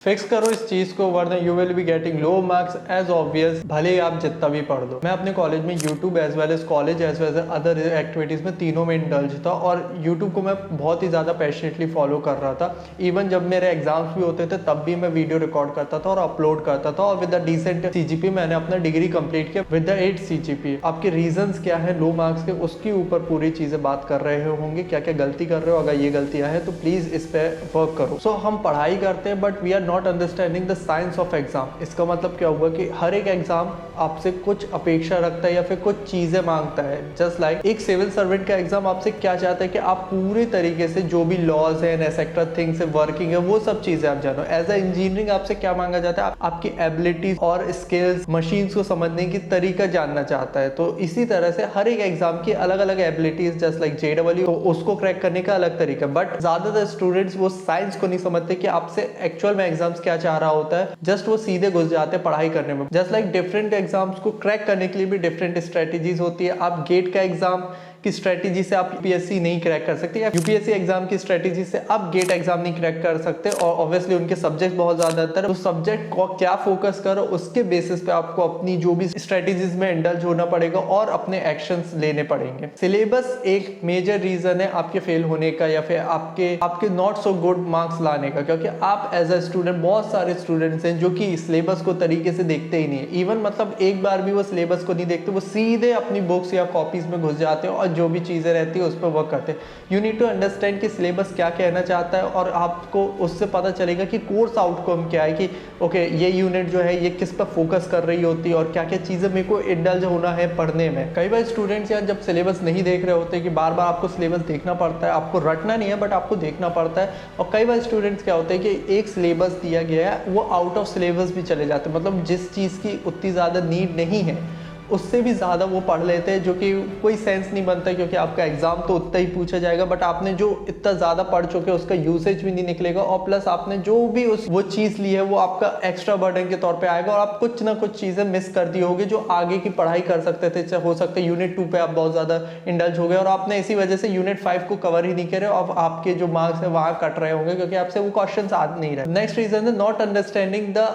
Fix करो इस चीज को वरना you will be getting low marks as obvious, भले ही आप जितना भी पढ़ लो। मैं अपने कॉलेज में YouTube as well as college as well as other activities में तीनों में इंडल्ज था और यूट्यूब को मैं बहुत ही ज़्यादा पैशनेटली फॉलो कर रहा था। इवन जब मेरे एग्जाम्स भी होते थे तब भी मैं वीडियो रिकॉर्ड करता था और अपलोड करता था और विद द डिसेंट CGP मैंने अपना डिग्री कंप्लीट किया विद द 8 CGP। आपके रीजंस क्या है लो मार्क्स के, उसके ऊपर पूरी चीज़ें बात कर रहे होंगे, क्या क्या गलती कर रहे हो। अगर ये गलतियाँ हैं तो प्लीज़ इस पर वर्क करो। सो हम पढ़ाई करते हैं but we are not understanding the science of exam. इसका मतलब क्या हुआ कि हर एक एग्जाम आपसे कुछ अपेक्षा रखता है या फिर कुछ चीजें मांगता है। जस्ट लाइक एक सिविल सर्वेंट का एग्जाम आपसे क्या चाहता है कि आप पूरे तरीके से जो भी लॉज है एटसेट्रा थिंग्स है वर्किंग है वो सब चीजें आप जानो। एज अ इंजीनियरिंग आपसे क्या मांगा जाता है, आपकी एबिलिटीज और स्किल्स मशीन्स को समझने की तरीका जानना चाहता है। तो इसी तरह से हर एक एग्जाम की अलग अलग एबिलिटीज, जस्ट लाइक JEE तो उसको क्रैक करने का अलग तरीका। बट ज्यादातर स्टूडेंट्स वो साइंस को नहीं समझते कि आपसे एक्चुअल में एग्जाम्स क्या चाह रहा होता है, जस्ट वो सीधे घुस जाते हैं पढ़ाई करने में। जस्ट लाइक डिफरेंट एग्जाम्स को क्रैक करने के लिए भी डिफरेंट स्ट्रेटेजीज होती है। आप गेट का एग्जाम की स्ट्रेटेजी से आप UPSC नहीं क्रैक कर सकते या UPSC एग्जाम की स्ट्रेटेजी से आप गेट एग्जाम नहीं क्रैक कर सकते। और ऑब्वियसली उनके सब्जेक्ट बहुत ज्यादा अंतर है, तो सब्जेक्ट को क्या फोकस करो उसके बेसिस पे आपको अपनी जो भी स्ट्रेटेजीज में इंडल्ज होना पड़ेगा और अपने एक्शंस लेने पड़ेंगे। सिलेबस एक मेजर रीजन है आपके फेल होने का या फिर आपके नॉट सो गुड मार्क्स लाने का, क्योंकि आप एज अ स्टूडेंट, बहुत सारे स्टूडेंट्स हैं जो कि सिलेबस को तरीके से देखते ही नहीं है। इवन मतलब एक बार भी वो सिलेबस को नहीं देखते, वो सीधे अपनी बुक्स या कॉपीज में घुस जाते हैं और जो भी चीजें रहती है उस पर वर्क करते हैं। यू नीड टू अंडरस्टैंड कि सिलेबस क्या कहना चाहता है और आपको उससे पता चलेगा कि कोर्स आउटकम क्या है, कि ओके ये यूनिट जो है ये किस पर फोकस कर रही होती है और क्या क्या चीजें मेरे को इंडल्ज होना है पढ़ने में। कई बार स्टूडेंट्स यार जब सिलेबस नहीं देख रहे होते कि बार बार आपको सिलेबस देखना पड़ता है, आपको रटना नहीं है बट आपको देखना पड़ता है। और कई बार स्टूडेंट्स क्या होते हैं कि एक सिलेबस दिया गया है वो आउट ऑफ सिलेबस भी चले जाते हैं, मतलब जिस चीज़ की उतनी ज़्यादा नीड नहीं है उससे भी ज़्यादा वो पढ़ लेते हैं, जो कि कोई सेंस नहीं बनता क्योंकि आपका एग्जाम तो उतना ही पूछा जाएगा बट आपने जो इतना ज़्यादा पढ़ चुके उसका यूसेज भी नहीं निकलेगा और प्लस आपने जो भी वो चीज़ ली है वो आपका एक्स्ट्रा बर्डन के तौर पे आएगा और आप कुछ ना कुछ चीज़ें मिस कर दी होगी जो आगे की पढ़ाई कर सकते थे। हो सकता है यूनिट 2 पे आप बहुत ज़्यादा इंडल्ज हो गए और आपने इसी वजह से यूनिट 5 को कवर ही नहीं करे और आपके जो मार्क्स है वहाँ कट रहे होंगे क्योंकि आपसे वो क्वेश्चन आ नहीं रहे। नेक्स्ट रीजन है not understanding the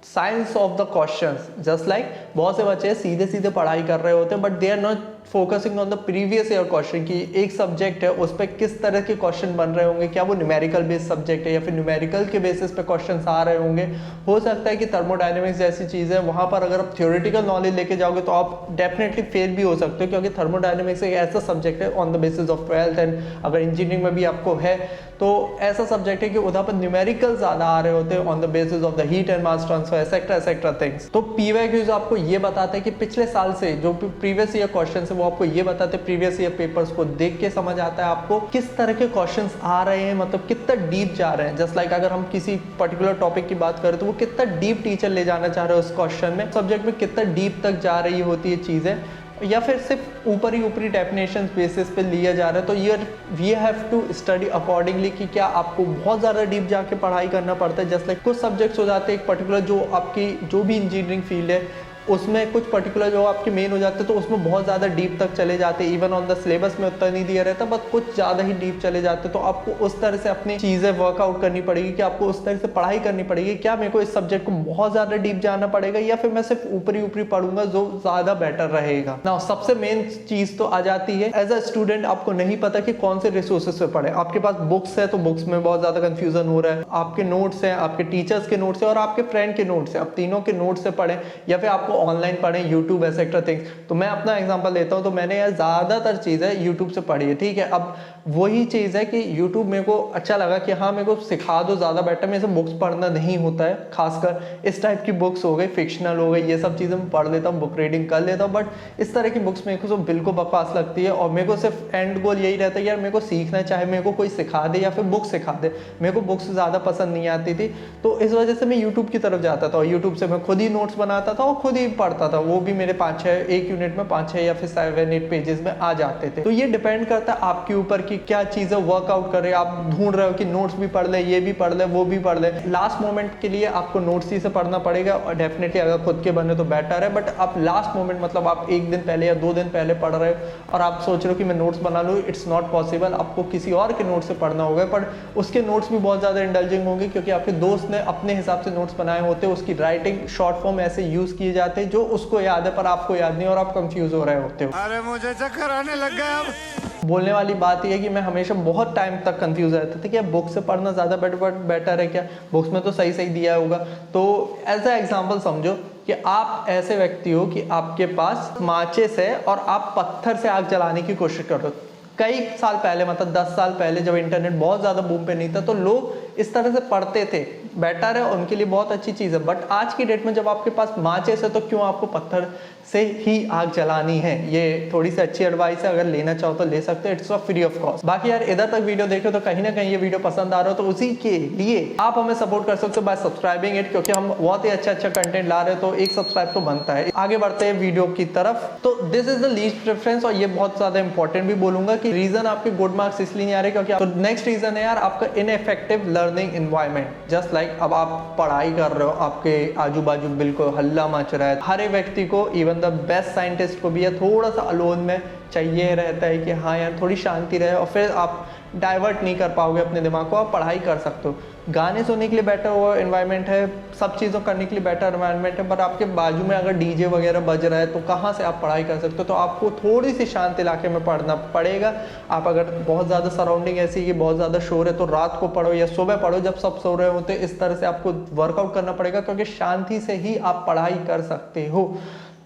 science of the questions. Just like बहुत से बच्चे सीधे सीधे पढ़ाई कर रहे होते हैं but they are not focusing on the previous year question की एक सब्जेक्ट है उस पर किस तरह के क्वेश्चन बन रहे होंगे, क्या वो न्यूमेरिकल बेस्ड सब्जेक्ट है या फिर न्यूमेरिकल के बेसिस पे क्वेश्चन आ रहे होंगे। हो सकता है कि थर्मोडायनेमिक्स जैसी चीज़ है वहाँ पर अगर आप थ्योरेटिकल नॉलेज लेके जाओगे तो आप डेफिनेटली फेल भी हो सकते हो क्योंकि थर्मोडायनेमिक्स एक ऐसा सब्जेक्ट है on the basis of 12th and अगर इंजीनियरिंग में भी आपको है तो ऐसा सब्जेक्ट है कि उधर पर न्यूमेरिकल ज़्यादा आ रहे होते हैं on the basis of the heat and mass transfer etcetera things. तो PYQs आपको ये बताते हैं कि पिछले साल से जो प्रीवियस ईयर क्वेश्चन है वो आपको ये बताते हैं, प्रीवियस ईयर पेपर्स को देख के समझ आता है आपको किस तरह के क्वेश्चंस आ रहे हैं, मतलब कितना डीप जा रहे हैं। जस्ट लाइक अगर हम किसी पर्टिकुलर टॉपिक की बात करें तो वो कितना डीप टीचर ले जाना चाह रहे हैं उस क्वेश्चन में, सब्जेक्ट में कितना डीप तक जा रही होती है चीज़ें या फिर सिर्फ ऊपरी डेफिनेशन बेसिस पे लिया जा रहा है। तो we have to study accordingly कि क्या आपको बहुत ज़्यादा डीप जाके पढ़ाई करना पड़ता है। जस्ट लाइक कुछ सब्जेक्ट्स हो जाते हैं एक पर्टिकुलर जो आपकी जो भी इंजीनियरिंग फील्ड है उसमें कुछ पर्टिकुलर जो आपके मेन हो जाते हैं तो उसमें बहुत ज़्यादा डीप तक चले जाते हैं। इवन ऑन द सिलेबस में उतना नहीं दिया रहता बट कुछ ज़्यादा ही डीप चले जाते हैं। तो आपको उस तरह से अपनी चीज़ें वर्कआउट करनी पड़ेगी कि आपको उस तरह से पढ़ाई करनी पड़ेगी, क्या मेरे को इस सब्जेक्ट को बहुत ज़्यादा डीप जाना पड़ेगा या फिर मैं सिर्फ ऊपरी पढ़ूंगा जो ज़्यादा बेटर रहेगा ना। सबसे मेन चीज़ तो आ जाती है एज अ स्टूडेंट आपको नहीं पता कि कौन से रिसोर्सेज पे पढ़े। आपके पास बुक्स है तो बुक्स में बहुत ज़्यादा कन्फ्यूजन हो रहा है, आपके नोट्स हैं, आपके टीचर्स के नोट्स हैं और आपके फ्रेंड के नोट्स हैं, आप तीनों के नोट्स से पढ़ें या फिर आपको ऑनलाइन पढ़ें यूट्यूब एक्सेट्रा थिंग्स। तो मैं अपना एग्जांपल लेता हूं तो मैंने यार ज़्यादातर चीज़ें यूट्यूब से पढ़ी है, ठीक है। अब वही चीज़ है कि यूट्यूब मेरे को अच्छा लगा कि हाँ मेरे को सिखा दो ज़्यादा बेटर, मेरे से बुक्स पढ़ना नहीं होता है, खासकर इस टाइप की बुक्स हो गई, फिक्शनल हो गई, ये सब चीज़ें मैं पढ़ लेता हूँ, बुक रीडिंग कर लेता हूँ। बट इस तरह की बुक्स मेरे को तो बिल्कुल बकवास लगती है और मेरे को सिर्फ एंड गोल यही रहता है यार मेरे को सीखना है, चाहे मेरे को कोई सिखा दे या फिर बुक सिखा दे। मेरे को बुक्स ज़्यादा पसंद नहीं आती थी तो इस वजह से मैं यूट्यूब की तरफ जाता था और यूट्यूब से मैं खुद ही नोट्स बनाता था और खुद ही पढ़ता था। वो भी मेरे 5-6 एक यूनिट में 5-6 या फिर 7-8 पेजेस में आ जाते थे। तो ये डिपेंड करता है आपके ऊपर कि कि क्या चीज़ें वर्कआउट कर रहे हैं, आप ढूंढ रहे हो कि नोट्स भी पढ़ ले, ये भी पढ़ ले, वो भी पढ़ ले, लास्ट मोमेंट के लिए आपको नोट्स ही से पढ़ना पड़ेगा। और डेफिनेटली अगर खुद के बने तो बेटर है, बट आप लास्ट मोमेंट मतलब आप 1 दिन पहले या 2 दिन पहले पढ़ रहे हो और आप सोच रहे हो कि मैं नोट्स बना लूँ, इट्स नॉट पॉसिबल। आपको किसी और के नोट्स से पढ़ना होगा, पर उसके नोट्स भी बहुत ज़्यादा इंडल्जिंग होंगे क्योंकि आपके दोस्त ने अपने हिसाब से नोट्स बनाए होते हैं, उसकी राइटिंग शॉर्ट फॉर्म ऐसे यूज़ किए जाते हैं जो उसको याद है पर आपको याद नहीं और आप कंफ्यूज हो रहे होते हो। अरे मुझे चक्कर आने लग गया अब। बोलने वाली बात यह है कि मैं हमेशा बहुत टाइम तक कंफ्यूज रहता था कि बुक से पढ़ना ज़्यादा बेटर है क्या, बुक्स में तो सही सही दिया होगा। तो एज ए एग्जांपल समझो कि आप ऐसे व्यक्ति हो कि आपके पास माचिस है और आप पत्थर से आग जलाने की कोशिश कर रहे हो। कई साल पहले मतलब 10 साल पहले जब इंटरनेट बहुत ज़्यादा बूम पे नहीं था तो लोग इस तरह से पढ़ते थे, बेटर है, उनके लिए बहुत अच्छी चीज़ है। बट आज की डेट में जब आपके पास माचिस है तो क्यों आपको पत्थर से ही आग जलानी है। ये थोड़ी सी अच्छी एडवाइस है, अगर लेना चाहो तो ले सकते हो, it's a free of cost. बाकी यार इधर तक वीडियो देखे तो कहीं ना कहीं ये वीडियो पसंद आ रहा हो तो उसी के लिए आप हमें सपोर्ट कर सकते हो बाय सब्सक्राइबिंग इट, क्योंकि हम बहुत ही अच्छा कंटेंट ला रहे हैं तो एक सब्सक्राइब तो बनता है। आगे बढ़ते हैं वीडियो की तरफ। तो this is the least preference, और ये बहुत ज्यादा इंपॉर्टेंट भी बोलूंगा कि रीजन आपके गुड मार्क्स इसलिए नहीं आ रहे क्योंकि तो नेक्स्ट रीजन है यार आपका ineffective learning environment. Just like अब आप पढ़ाई कर रहे हो, आपके आजू बाजू बिल्कुल हल्ला मच रहा है, हर एक व्यक्ति को, इवन द बेस्ट साइंटिस्ट को भी या थोड़ा सा अलोन में चाहिए रहता है कि हाँ यार थोड़ी शांति रहे, और फिर आप डाइवर्ट नहीं कर पाओगे अपने दिमाग को, आप पढ़ाई कर सकते हो। गाने सुनने के लिए बेटर वो एनवायरनमेंट है, सब चीज़ों करने के लिए बेटर एनवायरनमेंट है, पर आपके बाजू में अगर डीजे वगैरह बज रहा है तो कहाँ से आप पढ़ाई कर सकते हो। तो आपको थोड़ी सी शांत इलाके में पढ़ना पड़ेगा। आप अगर बहुत ज़्यादा सराउंडिंग ऐसी कि बहुत ज़्यादा शोर है तो रात को पढ़ो या सुबह पढ़ो जब सब सो रहे होते, इस तरह से आपको वर्कआउट करना पड़ेगा, क्योंकि शांति से ही आप पढ़ाई कर सकते हो,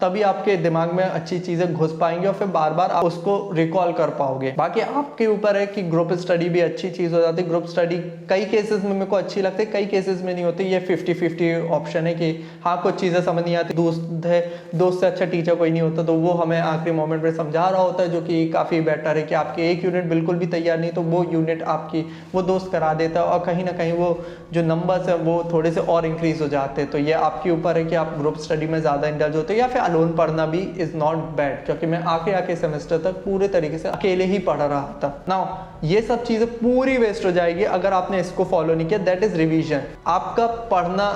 तभी आपके दिमाग में अच्छी चीज़ें घुस पाएंगी और फिर बार बार आप उसको रिकॉल कर पाओगे। बाकी आपके ऊपर है कि ग्रुप स्टडी भी अच्छी चीज़ हो जाती है। ग्रुप स्टडी कई केसेस में मेरे को अच्छी लगती है, कई केसेस में नहीं होती। ये 50-50 ऑप्शन है कि हाँ कुछ चीज़ें समझ नहीं आती, दोस्त है, दोस्त से अच्छा टीचर कोई नहीं होता तो वो हमें आखिरी मोमेंट पर समझा रहा होता है, जो कि काफ़ी बेटर है कि आपके एक यूनिट बिल्कुल भी तैयार नहीं तो वो यूनिट आपकी वो दोस्त करा देता है, और कहीं ना कहीं वो जो नंबर्स है वो थोड़े से और इंक्रीज हो जाते हैं। तो ये आपके ऊपर है कि आप ग्रुप स्टडी में ज़्यादा इंडल्ज होते हैं या फिर अलोन पढ़ना भी इज नॉट बैड, क्योंकि मैं आके सेमेस्टर तक पूरे तरीके से अकेले ही पढ़ रहा था। नाउ ये सब चीजें पूरी वेस्ट हो जाएगी अगर आपने इसको फॉलो नहीं किया, दैट इज रिवीजन। आपका पढ़ना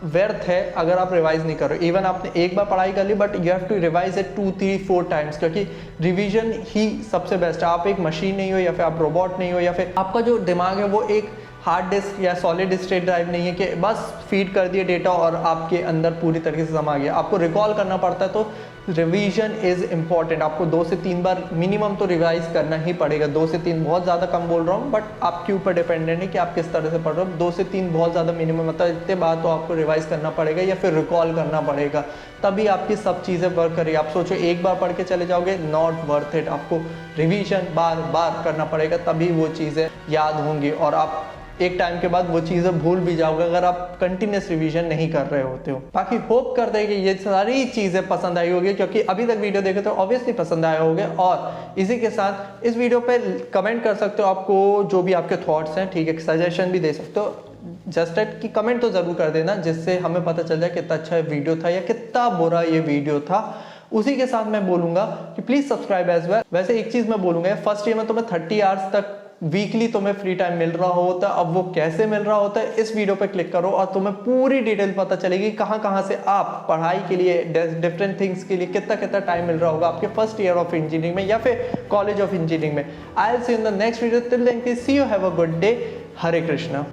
व्यर्थ है अगर आप रिवाइज नहीं करो। इवन आपने एक बार पढ़ाई कर ली but you have to revise it 2-3-4 times, क्योंकि रिवीजन ही सबसे बेस्ट है। आप एक मशीन नहीं हो या फिर आप रोबोट नहीं हो या फिर आपका जो दिमाग है वो एक हार्ड डिस्क या सॉलिड स्टेट ड्राइव नहीं है कि बस फीड कर दिए डेटा और आपके अंदर पूरी तरीके से समा गया। आपको रिकॉल करना पड़ता है, तो रिवीजन इज इम्पॉर्टेंट। आपको 2 से 3 बार मिनिमम तो रिवाइज करना ही पड़ेगा। 2 से 3 बहुत ज़्यादा कम बोल रहा हूँ, बट आपके ऊपर डिपेंडेंट है कि आप किस तरह से पढ़ रहे हो। 2 से 3 बहुत ज़्यादा मिनिमम, मतलब इतने बार तो आपको रिवाइज करना पड़ेगा या फिर रिकॉल करना पड़ेगा, तभी आपकी सब चीज़ें वर्क करेगी। आप सोचो एक बार पढ़ के चले जाओगे, नॉट वर्थ इट। आपको रिवीजन बार बार करना पड़ेगा, तभी वो चीज़ें याद होंगी, और आप एक टाइम के बाद वो चीज़ें भूल भी जाओगे अगर आप कंटिन्यूस रिवीजन नहीं कर रहे होते हो। बाकी होप करते हैं कि ये सारी चीज़ें पसंद आई होगी, क्योंकि अभी तक वीडियो देखे तो ऑब्वियसली पसंद आए होंगे। और इसी के साथ इस वीडियो पे कमेंट कर सकते हो, आपको जो भी आपके थॉट्स हैं, ठीक है, सजेशन भी दे सकते हो। जस्ट एट कि कमेंट तो ज़रूर कर देना, जिससे हमें पता चल जाए कितना अच्छा वीडियो था या कितना बुरा ये वीडियो था। उसी के साथ मैं बोलूँगा कि प्लीज़ सब्सक्राइब एज वेल। वैसे एक चीज़ मैं बोलूँगा, फर्स्ट ईयर में तुम्हें 30 आवर्स तक वीकली तुम्हें फ्री टाइम मिल रहा होता है। अब वो कैसे मिल रहा होता है, इस वीडियो पे क्लिक करो और तुम्हें पूरी डिटेल पता चलेगी कहाँ कहाँ से आप पढ़ाई के लिए, डिफरेंट थिंग्स के लिए कितना कितना टाइम मिल रहा होगा आपके फर्स्ट ईयर ऑफ इंजीनियरिंग में या फिर कॉलेज ऑफ इंजीनियरिंग में। I will see you in the next video. Till then see you, have a good day. Hare Krishna.